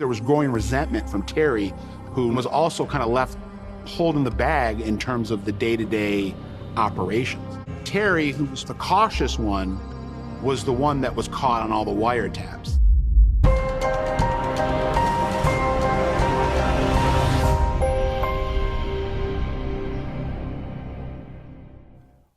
There was growing resentment from Terry, who was also kind of left holding the bag in terms of the day-to-day operations. Terry, who was the cautious one, was the one that was caught on all the wiretaps.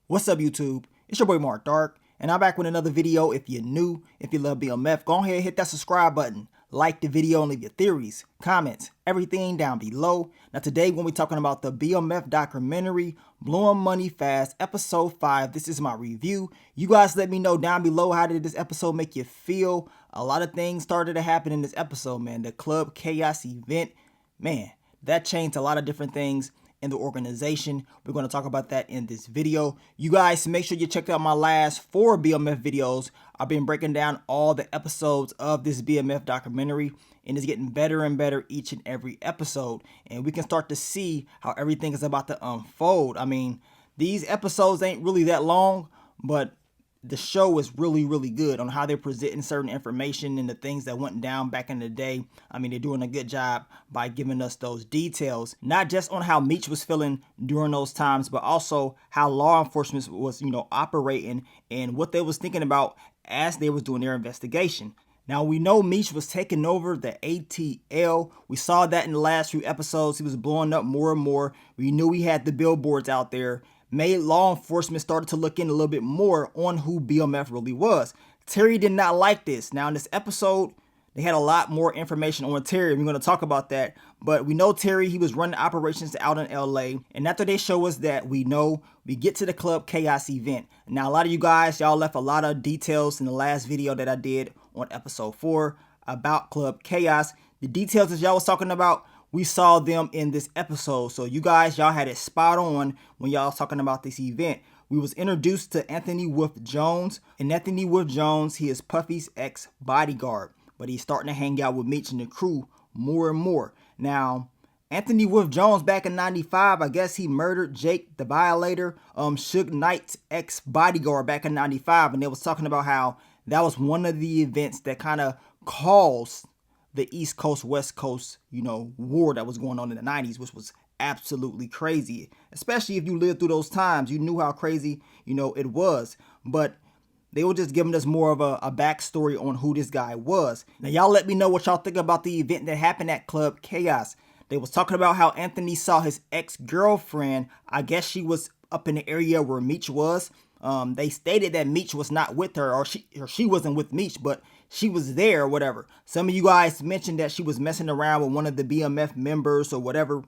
What's up, YouTube? It's your boy Mark Dark, and I'm back with another video. If you're new, if you love BMF, go ahead and hit that subscribe button. Like the video and leave your theories, comments, everything down below. Now today when we're talking about the BMF documentary, Blowing Money Fast, episode 5. This is my review. You guys let me know down below, how did this episode make you feel? A lot of things started to happen in this episode, man. The Club Chaos event, man, that changed a lot of different things in the organization. We're going to talk about that in this video. You guys make sure you check out my last 4 BMF videos. I've been breaking down all the episodes of this BMF documentary, and it's getting better and better each and every episode, and we can start to see how everything is about to unfold. I mean, these episodes ain't really that long, but the show is really good on how they're presenting certain information and the things that went down back in the day. I mean, they're doing a good job by giving us those details, not just on how Meech was feeling during those times, but also how law enforcement was, operating and what they was thinking about as they was doing their investigation. Now, we know Meech was taking over the ATL. We saw that in the last few episodes. He was blowing up more and more. We knew he had the billboards out there. Made law enforcement started to look in a little bit more on who BMF really was. Terry did not like this. Now in this episode, they had a lot more information on Terry. We're going to talk about that. But we know Terry, he was running operations out in LA. And after they show us that, we get to the Club Chaos event. Now a lot of you guys, y'all left a lot of details in the last video that I did on episode 4 about Club Chaos. The details that y'all was talking about, we saw them in this episode. So you guys, y'all had it spot on when y'all was talking about this event. We was introduced to Anthony Wolf Jones. And Anthony Wolf Jones, he is Puffy's ex-bodyguard. But he's starting to hang out with Meech and the crew more and more. Now, Anthony Wolf Jones back in 95, I guess he murdered Jake the Violator, Suge Knight's ex-bodyguard back in 95. And they was talking about how that was one of the events that kind of caused the East Coast, West Coast, war that was going on in the 90s, which was absolutely crazy. Especially if you lived through those times, you knew how crazy, it was. But they were just giving us more of a backstory on who this guy was. Now, y'all let me know what y'all think about the event that happened at Club Chaos. They was talking about how Anthony saw his ex-girlfriend. I guess she was up in the area where Meech was. They stated that Meech was not with her, or she wasn't with Meech, but she was there or whatever. Some of you guys mentioned that she was messing around with one of the BMF members or whatever.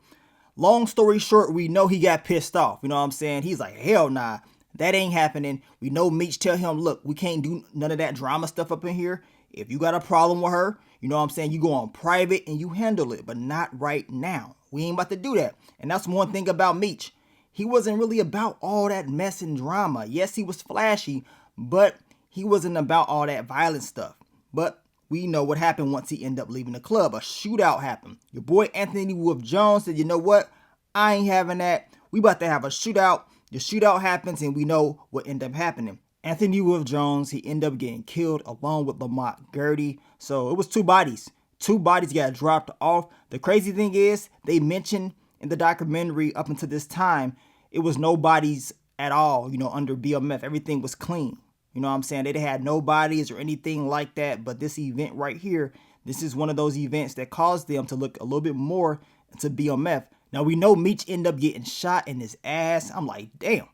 Long story short, we know he got pissed off. You know what I'm saying? He's like, hell nah, that ain't happening. We know Meech tell him, look, we can't do none of that drama stuff up in here. If you got a problem with her, you know what I'm saying, you go on private and you handle it, but not right now. We ain't about to do that. And that's one thing about Meech. He wasn't really about all that mess and drama. Yes, he was flashy, but he wasn't about all that violent stuff. But we know what happened once he ended up leaving the club. A shootout happened. Your boy Anthony Wolf Jones said, you know what? I ain't having that. We about to have a shootout. The shootout happens and we know what ended up happening. Anthony Wolf Jones, he ended up getting killed along with Lamont Gertie. So it was 2 bodies. 2 bodies got dropped off. The crazy thing is, they mentioned in the documentary up until this time, it was no bodies at all, under BMF. Everything was clean. You know what I'm saying? They had no bodies or anything like that. But this event right here, this is one of those events that caused them to look a little bit more into BMF. Now, we know Meech ended up getting shot in his ass. I'm like, damn.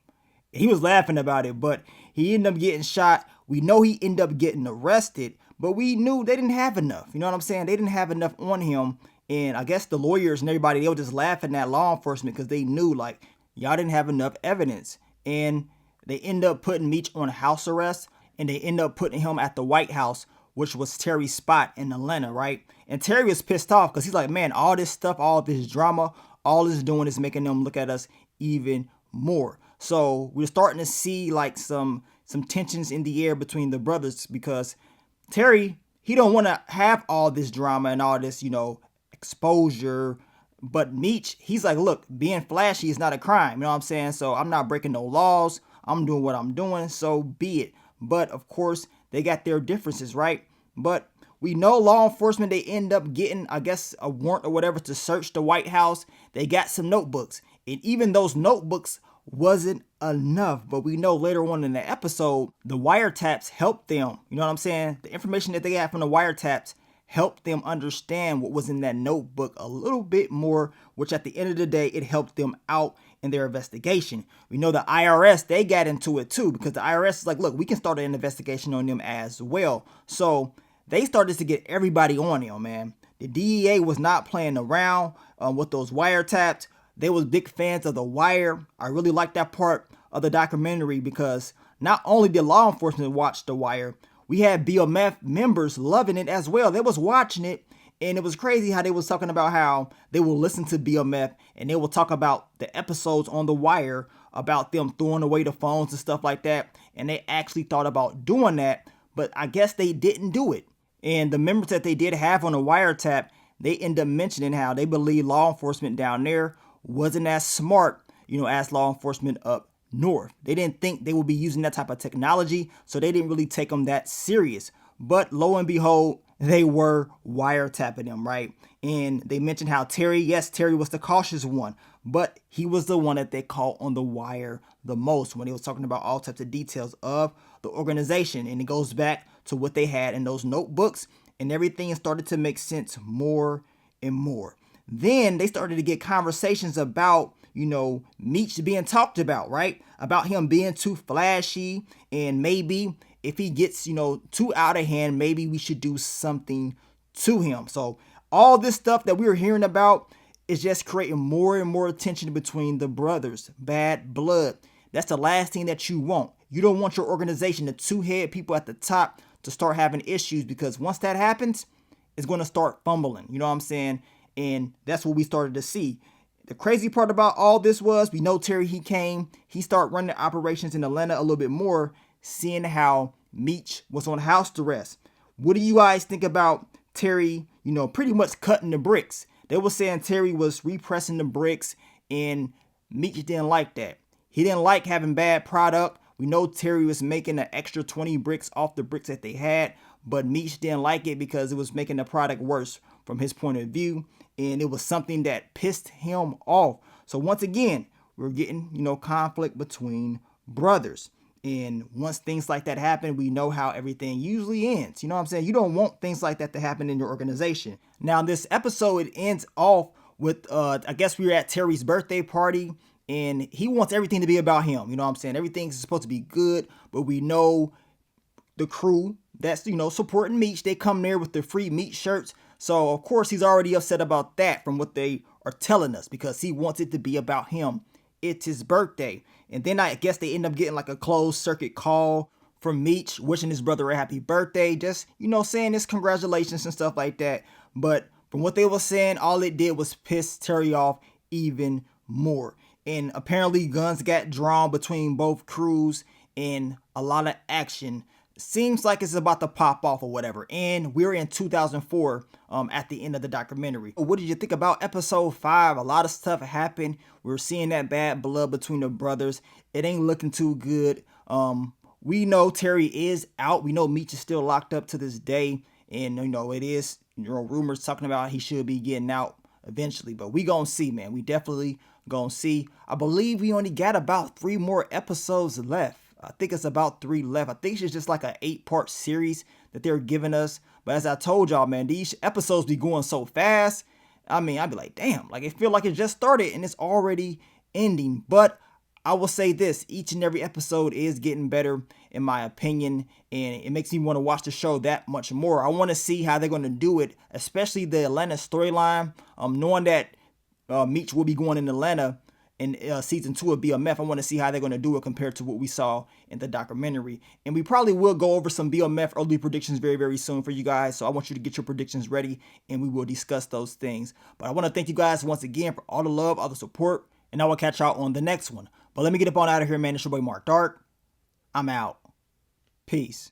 He was laughing about it, but he ended up getting shot. We know he ended up getting arrested, but we knew they didn't have enough. You know what I'm saying? They didn't have enough on him. And I guess the lawyers and everybody, they were just laughing at law enforcement because they knew, like, y'all didn't have enough evidence. And they end up putting Meech on house arrest, and they end up putting him at the White House, which was Terry's spot in Atlanta, right? And Terry was pissed off because he's like, man, all this stuff, all this drama, all it's doing is making them look at us even more. So we're starting to see like some tensions in the air between the brothers because Terry, he don't want to have all this drama and all this, exposure. But Meech, he's like, look, being flashy is not a crime. You know what I'm saying? So I'm not breaking no laws. I'm doing what I'm doing. So be it. But of course, they got their differences, right? But We know law enforcement, they end up getting, I guess, a warrant or whatever to search the White House. They got some notebooks, and even those notebooks wasn't enough. But we know later on in the episode, the wiretaps helped them. You know what I'm saying? The information that they had from the wiretaps helped them understand what was in that notebook a little bit more, which at the end of the day, it helped them out in their investigation. We know the IRS, they got into it too, because the IRS is like, look, we can start an investigation on them as well. So they started to get everybody on them, man. The DEA was not playing around with those wiretaps. They was big fans of The Wire. I really like that part of the documentary because not only did law enforcement watch The Wire, we had BMF members loving it as well. They was watching it, and it was crazy how they was talking about how they will listen to BMF and they will talk about the episodes on The Wire about them throwing away the phones and stuff like that. And they actually thought about doing that, but I guess they didn't do it. And the members that they did have on the wiretap, they end up mentioning how they believe law enforcement down there wasn't as smart, as law enforcement up north. They didn't think they would be using that type of technology, so they didn't really take them that serious. But lo and behold, they were wiretapping them, right? And they mentioned how Terry was the cautious one, but he was the one that they caught on the wire the most when he was talking about all types of details of the organization. And it goes back to what they had in those notebooks, and everything started to make sense more and more. Then they started to get conversations about Meech being talked about, right? About him being too flashy, and maybe if he gets, too out of hand, maybe we should do something to him. So all this stuff that we were hearing about is just creating more and more tension between the brothers. Bad blood. That's the last thing that you want. You don't want your organization, the two head people at the top, to start having issues, because once that happens, it's going to start fumbling. You know what I'm saying? And that's what we started to see. The crazy part about all this was, we know Terry, he started running operations in Atlanta a little bit more, seeing how Meech was on house arrest. What do you guys think about Terry, pretty much cutting the bricks? They were saying Terry was repressing the bricks, and Meech didn't like that. He didn't like having bad product. We know Terry was making an extra 20 bricks off the bricks that they had, but Meech didn't like it because it was making the product worse from his point of view. And it was something that pissed him off. So once again, we're getting, conflict between brothers. And once things like that happen, we know how everything usually ends. You know what I'm saying? You don't want things like that to happen in your organization. Now, this episode, it ends off with, I guess we were at Terry's birthday party, and he wants everything to be about him. You know what I'm saying? Everything's supposed to be good, but we know the crew that's, supporting Meech, they come there with the free Meech shirts. So, of course, he's already upset about that from what they are telling us, because he wants it to be about him. It's his birthday. And then I guess they end up getting like a closed circuit call from Meech, wishing his brother a happy birthday. Just, saying his congratulations and stuff like that. But from what they were saying, all it did was piss Terry off even more. And apparently guns got drawn between both crews, and a lot of action. Seems like it's about to pop off or whatever. And we're in 2004 at the end of the documentary. What did you think about episode 5? A lot of stuff happened. We're seeing that bad blood between the brothers. It ain't looking too good. We know Terry is out. We know Meech is still locked up to this day. And, it is, rumors talking about he should be getting out eventually. But we gonna see, man. We definitely gonna see. I believe we only got about 3 more episodes left. I think it's about 3 left. I think it's just like an 8-part series that they're giving us. But as I told y'all, man, these episodes be going so fast. I'd be like, damn, like it feel like it just started and it's already ending. But I will say this, each and every episode is getting better in my opinion. And it makes me want to watch the show that much more. I want to see how they're going to do it, especially the Atlanta storyline. Knowing that Meech will be going in Atlanta in season 2 of BMF, I want to see how they're going to do it compared to what we saw in the documentary. And we probably will go over some BMF early predictions very, very soon for you guys. So I want you to get your predictions ready and we will discuss those things. But I want to thank you guys once again for all the love, all the support, and I will catch y'all on the next one. But let me get up on out of here, man. It's your boy Mark Dark. I'm out. Peace.